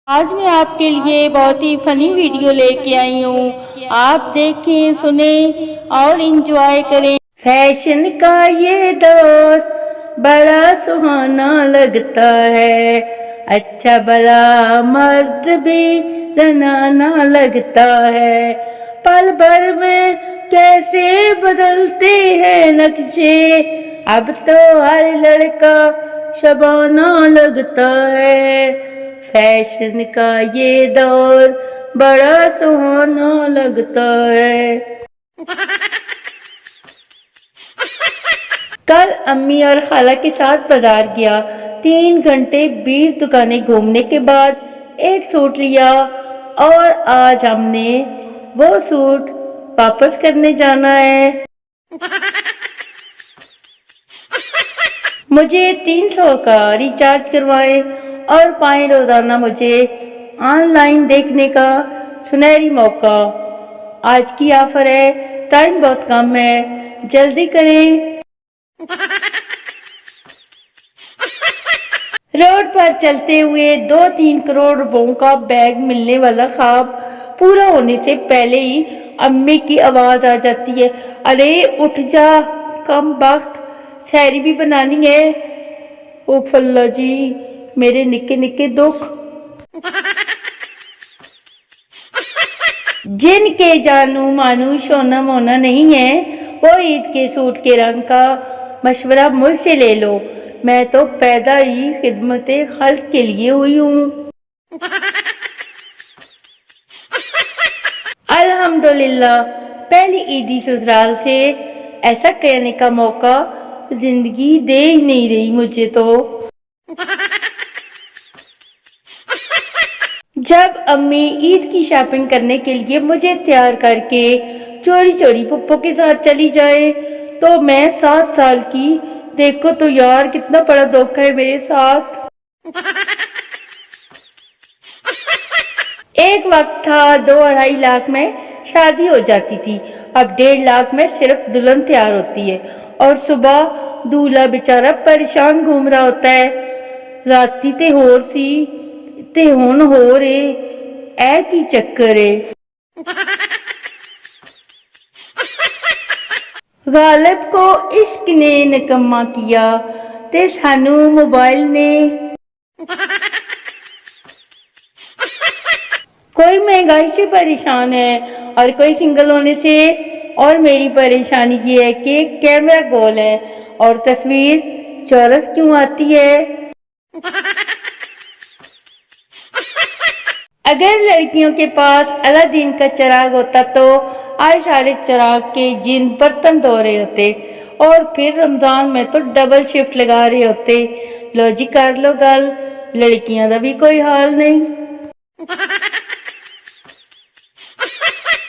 آج میں آپ کے لیے بہت ہی فنی ویڈیو لے کے آئی ہوں. آپ دیکھیں، سنیں اور انجوائے کریں. فیشن کا یہ دور بڑا سہانا لگتا ہے، اچھا بھلا مرد بھی زنانہ لگتا ہے. پل بھر میں کیسے بدلتے ہیں نقشے، اب تو ہر لڑکا شبانہ لگتا ہے. فیشن کا یہ دور بڑا سہانا لگتا ہے. کل امی اور خالہ کے ساتھ بازار گیا. 3 گھنٹے 20 دکانیں گھومنے کے بعد ایک سوٹ لیا اور آج ہم نے وہ سوٹ واپس کرنے جانا ہے. مجھے 300 کا ریچارج کروائے اور پائیں روزانہ مجھے آن لائن دیکھنے کا سنہری موقع. آج کی آفر ہے، ٹائم بہت کم ہے، جلدی کریں. روڈ پر چلتے ہوئے 2-3 کروڑ روپوں کا بیگ ملنے والا خواب پورا ہونے سے پہلے ہی امی کی آواز آ جاتی ہے، ارے اٹھ جا کم بخت، سحری بھی بنانی ہے. اوف اللہ جی، میرے نکے نکے دکھ. جن کے جانو مانو شونا مونا نہیں ہے، وہ عید کے سوٹ کے رنگ کا مشورہ مجھ سے لے لو. میں تو پیدا ہی خدمت خلق کے لیے ہوئی ہوں. الحمدللہ، پہلی عیدی سسرال سے ایسا کہنے کا موقع زندگی دے ہی نہیں رہی مجھے تو. جب امی عید کی شاپنگ کرنے کے لیے مجھے تیار کر کے چوری چوری پھپھو کے ساتھ چلی جائے تو میں 7 سال کی، دیکھو تو یار کتنا بڑا دھوکہ ہے میرے ساتھ. ایک وقت تھا 2-2.5 لاکھ میں شادی ہو جاتی تھی، اب 1.5 لاکھ میں صرف دلہن تیار ہوتی ہے اور صبح دولہا بیچارہ پریشان گھوم رہا ہوتا ہے. راتی تے ہور سی تے ہن ہو رے، اے کی چکر ہے. غالب کو عشق نے نکما کیا تے سانو موبائل نے. کوئی مہنگائی سے پریشان ہے اور کوئی سنگل ہونے سے، اور میری پریشانی یہ ہے کہ کیمرہ گول ہے اور تصویر چورس کیوں آتی ہے. اگر لڑکیوں کے پاس الادین کا چراغ ہوتا تو آج سارے چراغ کے جن برتن دھو رہے ہوتے اور پھر رمضان میں تو ڈبل شفٹ لگا رہے ہوتے. لو جی کر لو گل، لڑکیاں دا بھی کوئی حال نہیں.